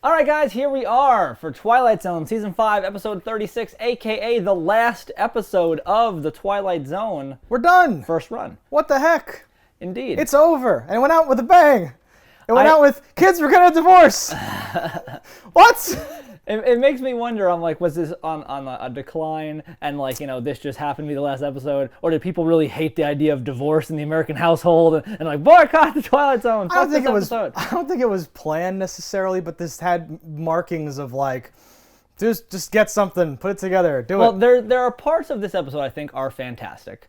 All right, guys, here we are for Twilight Zone Season 5, Episode 36, a.k.a. the last episode of the Twilight Zone. We're done. First run. What the heck? Indeed. It's over. And it went out with a bang. It went out with, kids, we're going to divorce. What? It makes me wonder, I'm like, was this on a decline and, like, you know, this just happened to be the last episode? Or did people really hate the idea of divorce in the American household and like, boycott the Twilight Zone? I don't think it was planned necessarily, but this had markings of, like, just get something, put it together, do it. Well, there are parts of this episode I think are fantastic.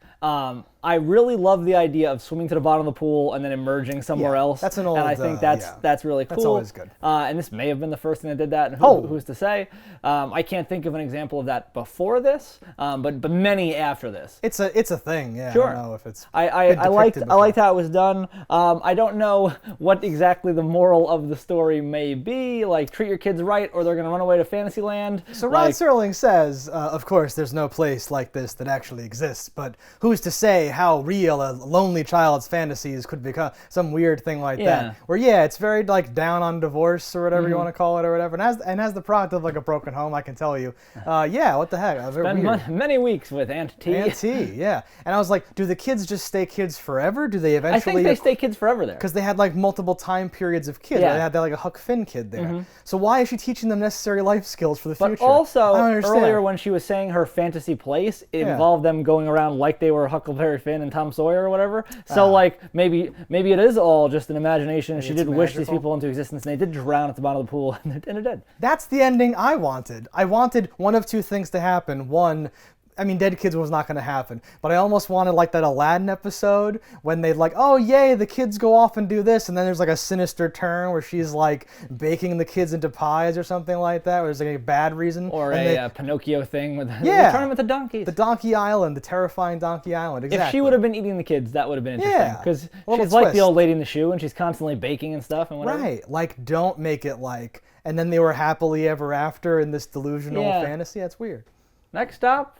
I really love the idea of swimming to the bottom of the pool and then emerging somewhere else. That's an old, and I think that's really cool. That's always good. And this may have been the first thing that did that. And who's to say? I can't think of an example of that before this, but many after this. It's a thing. Yeah. Sure. I don't know if it's. I liked how it was done. I don't know what exactly the moral of the story may be. Like, treat your kids right, or they're gonna run away to Fantasyland. So Rod Serling says, of course, there's no place like this that actually exists, but who's to say how real a lonely child's fantasies could become? Some weird thing like that. Where it's very like down on divorce or whatever you want to call it or whatever, and has the product of like a broken home. I can tell you. What the heck? Spent many weeks with Aunt T. Aunt T. Yeah. And I was like, do the kids just stay kids forever? Do they eventually? I think they stay kids forever there. Because they had like multiple time periods of kids. Yeah. They had like a Huck Finn kid there. So why is she teaching them necessary life skills for the future? But also, I don't understand. earlier when she was saying her fantasy place, it involved them going around like they were Huckleberry Finn and Tom Sawyer or whatever. So like maybe it is all just an imagination. She did wish these people into existence, and they did drown at the bottom of the pool, and it did. That's the ending I wanted. I wanted one of two things to happen. One, I mean, dead kids was not going to happen, but I almost wanted like that Aladdin episode when they'd like, oh yay, the kids go off and do this, and then there's like a sinister turn where she's like baking the kids into pies or something like that, where there's like a bad reason. Or a Pinocchio thing with turn them into donkeys. The Donkey Island, the terrifying Donkey Island, exactly. If she would have been eating the kids, that would have been interesting. Because she's like the old lady in the shoe, and she's constantly baking and stuff and whatever. Right, like don't make it like, and then they were happily ever after in this delusional fantasy. That's weird. Next stop,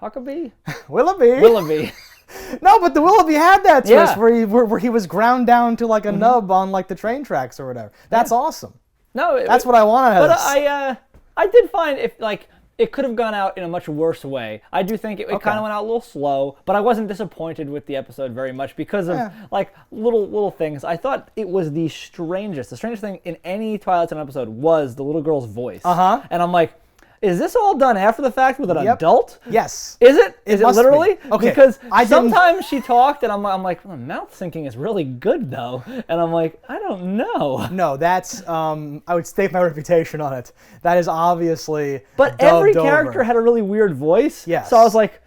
Huckabee? Willoughby. No, but the Willoughby had that twist where he was ground down to like a nub on like the train tracks or whatever. That's awesome. No, that's what I wanted. But I did find it could have gone out in a much worse way. I do think it kind of went out a little slow, but I wasn't disappointed with the episode very much because of like little things. I thought it was the strangest thing in any Twilight Zone episode was the little girl's voice. And I'm like, is this all done after the fact with an adult? Yes. Is it? Is it literally? Okay. Because sometimes she talked and I'm like, well, mouth syncing is really good though. And I'm like, I don't know. No, that's, I would stake my reputation on it. That is obviously But every character had a really weird voice. Yes. So I was like,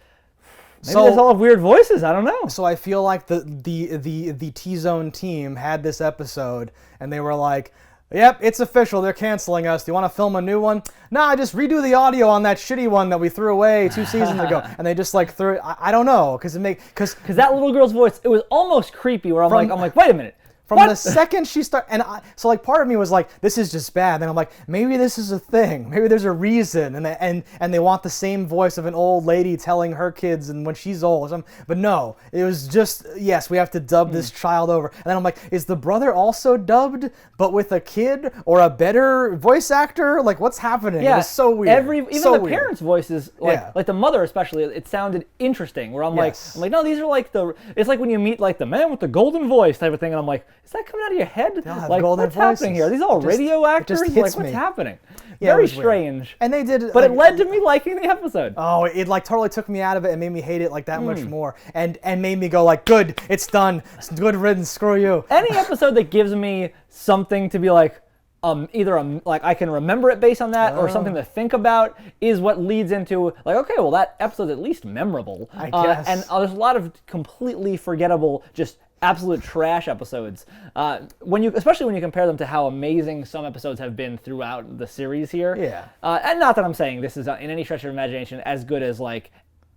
maybe they all have weird voices. I don't know. So I feel like the T-Zone team had this episode and they were like, yep, it's official. They're canceling us. Do you want to film a new one? Nah, just redo the audio on that shitty one that we threw away 2 seasons ago. And they just like threw it. I don't know, because that little girl's voice, it was almost creepy. Where I'm like, wait a minute. From the second she started, so like part of me was like, this is just bad. Then I'm like, maybe this is a thing. Maybe there's a reason, and they want the same voice of an old lady telling her kids, and when she's old. But no, it was just yes, we have to dub this child over. And then I'm like, is the brother also dubbed, but with a kid or a better voice actor? Like, what's happening? Yeah, it was so weird. Even the parents' voices, like the mother especially, it sounded interesting. Where I'm like, no, these are like it's like when you meet like the man with the golden voice type of thing, and I'm like, is that coming out of your head? Like, what's happening here? Are these all radio actors? Like, what's happening? Very strange. And they did, but it led to me liking the episode. Oh, it like totally took me out of it and made me hate it like that much more, and made me go like, good, it's done, it's good riddance, screw you. Any episode that gives me something to be like, like I can remember it based on that, or something to think about, is what leads into like, okay, well that episode's at least memorable. I guess. And there's a lot of completely forgettable, just absolute trash episodes. Especially when you compare them to how amazing some episodes have been throughout the series here. Yeah. And not that I'm saying this is in any stretch of imagination as good as like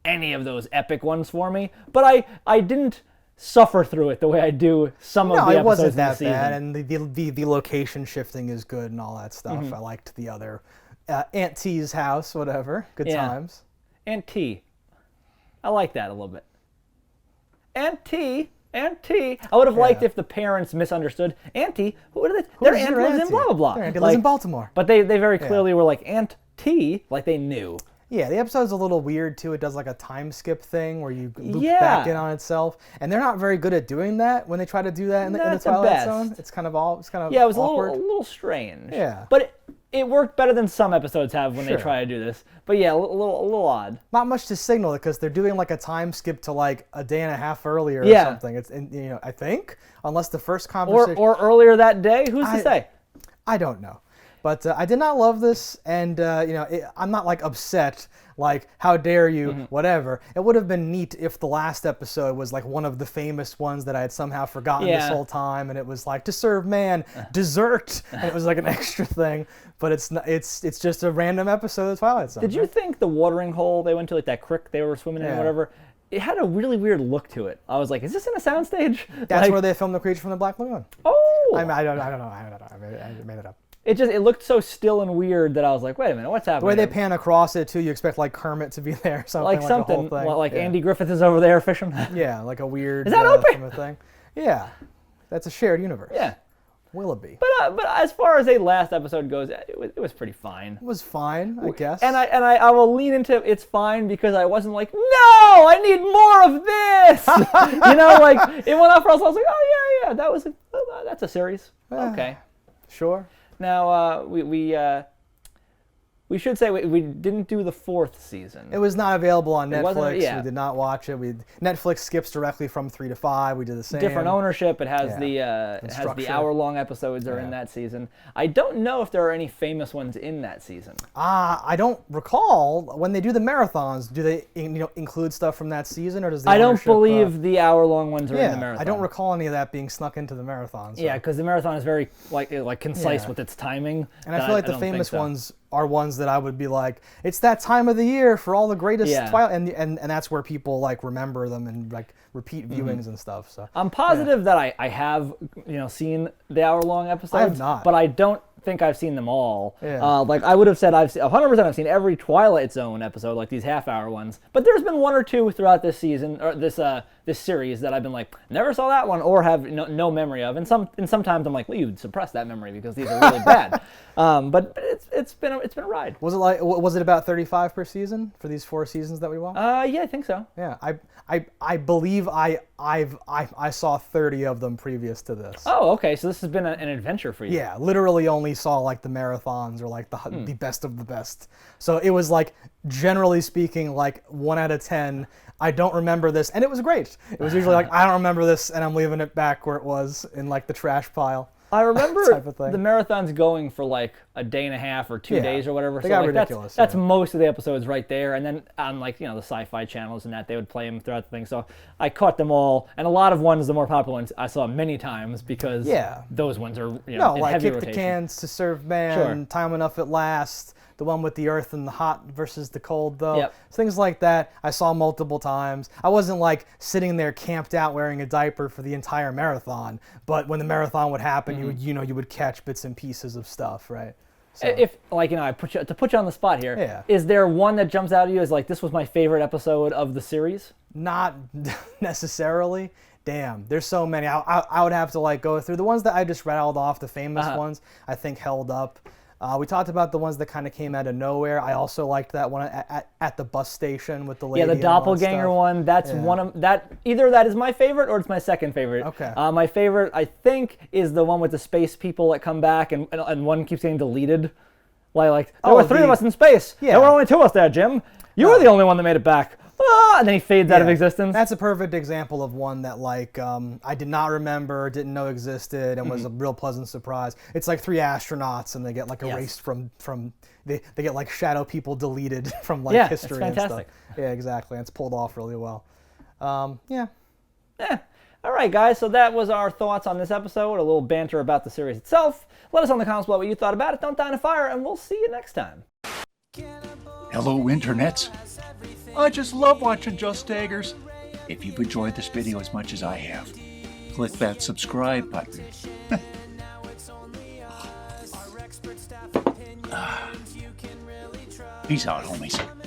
any of those epic ones for me, but I didn't suffer through it the way I do some of the episodes it wasn't in the that season. bad, and the location shifting is good and all that stuff. I liked the other Aunt T's house, whatever. Good times. Aunt T. I like that a little bit. Aunt T Auntie. I would have liked if the parents misunderstood. Auntie? Who are they? Their aunt lives in blah, blah, blah. Their aunt lives in Baltimore. But they very clearly were like, Auntie, like they knew. Yeah, the episode's a little weird, too. It does like a time skip thing where you loop back in on itself. And they're not very good at doing that when they try to do that in the Twilight Zone. It's kind of awkward. Yeah, it was a little strange. Yeah. But it worked better than some episodes have when they try to do this. But yeah, a little odd. Not much to signal because they're doing like a time skip to like a day and a half earlier or something. It's I think, unless the first conversation or earlier that day. Who's to say? I don't know. But I did not love this, and I'm not like upset, like how dare you, whatever. It would have been neat if the last episode was like one of the famous ones that I had somehow forgotten this whole time, and it was like to serve man dessert, and it was like an extra thing. But it's not, it's just a random episode of Twilight Zone. Did you think the watering hole they went to, like that creek they were swimming in, or whatever? It had a really weird look to it. I was like, is this in a soundstage? That's where they filmed the creature from the Black Lagoon. Oh, I don't know. I made it up. It looked so still and weird that I was like, wait a minute, what's happening? The way they pan across it too, you expect like Kermit to be there, something like the whole thing. Like Andy Griffith is over there fishing. Yeah, like a weird. Is that open? Thing. Yeah, that's a shared universe. Yeah, Willoughby. But as far as a last episode goes, it was pretty fine. It was fine, I guess. And I will lean into it's fine because I wasn't like, no, I need more of this. Like it went off for us. I was like, oh yeah, that's a series. Okay, sure. Now, we should say we didn't do the 4th season. It was not available on Netflix. We did not watch it. Netflix skips directly from 3 to 5. We did the same. Different ownership. It has the hour-long episodes are in that season. I don't know if there are any famous ones in that season. I don't recall. When they do the marathons, do they include stuff from that season, or does the I don't believe the hour-long ones are in the marathon. I don't recall any of that being snuck into the marathons. So. Yeah, because the marathon is very like concise with its timing. And I feel like the famous ones are ones that I would be like, it's that time of the year for all the greatest Twilight, and that's where people like remember them and like repeat viewings and stuff. So I'm positive that I have seen the hour-long episodes. I have not, but I don't think I've seen them all. Yeah. Like I would have said, 100% I've seen every Twilight Zone episode, like these half-hour ones. But there's been one or two throughout this season or this series that I've been like, never saw that one, or have no memory of. And sometimes I'm like, well, you'd suppress that memory because these are really bad. But it's been a ride. Was it about 35 per season for these 4 seasons that we watched? Yeah, I think so. Yeah, I believe I saw 30 of them previous to this. Oh, okay. So this has been an adventure for you. Yeah, literally only saw like the marathons or like the best of the best. So it was like, generally speaking, like 1 out of 10. I don't remember this, and it was great. It was usually like, I don't remember this, and I'm leaving it back where it was in like the trash pile. I remember the marathons going for like a day and a half or 2 days or whatever. They got ridiculous. That's most of the episodes right there. And then on like, the sci-fi channels and that, they would play them throughout the thing. So I caught them all. And a lot of ones, the more popular ones, I saw many times because those ones are, in like heavy Kick rotation. the Cans to Serve Man, Time Enough at Last, the one with the earth and the hot versus the cold, though. Yep. Things like that I saw multiple times. I wasn't like sitting there camped out wearing a diaper for the entire marathon, but when the marathon would happen, you would catch bits and pieces of stuff, right? So. If I put you on the spot here, is there one that jumps out at you as like, this was my favorite episode of the series? Not necessarily. Damn, there's so many. I would have to like go through the ones that I just rattled off. The famous ones I think held up. We talked about the ones that kind of came out of nowhere. I also liked that one at the bus station with the lady. Yeah, the doppelganger one. That's one of that. Either that is my favorite or it's my second favorite. Okay. My favorite, I think, is the one with the space people that come back and one keeps getting deleted. Like there were 3 of us in space. Yeah. There were only 2 of us there, Jim. You were the only one that made it back. And then he fades out of existence. That's a perfect example of one that like I did not remember, didn't know existed, and was a real pleasant surprise. It's like 3 astronauts, and they get like erased from they get like shadow people deleted from like history and stuff. Yeah, exactly. And it's pulled off really well. Yeah. All right, guys. So that was our thoughts on this episode. A little banter about the series itself. Let us know in the comments below what you thought about it. Don't die in a fire, and we'll see you next time. Hello, internets. I just love watching JustDaggers. If you've enjoyed this video as much as I have, click that subscribe button. Peace out, homies.